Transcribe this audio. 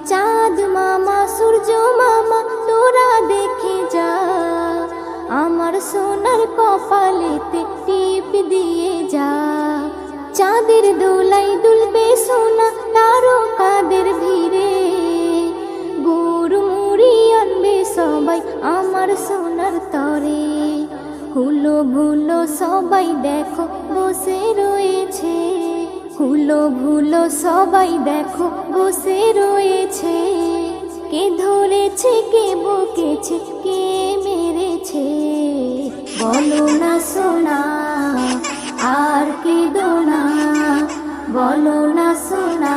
চাঁদ মামা সূর্য মামা তোরা দেখে যা, আমার সোনার কপালেতে টিপ দিয়ে যা। চাঁদের দোলাই দুলবে সোনা তারকাদের ভিড়ে, গুড় মুড়ি আনবে সবাই আমার সোনার তরে। হুলো ভুলো সবাই দেখো বসে রয়েছে, হুলো ভুলো সবাই দেখো বসে রয়েছে। কে ধরেছে কে বকেছে কে মেরেছে, বলো না সোনা আর কেঁদো না, বলো না সোনা।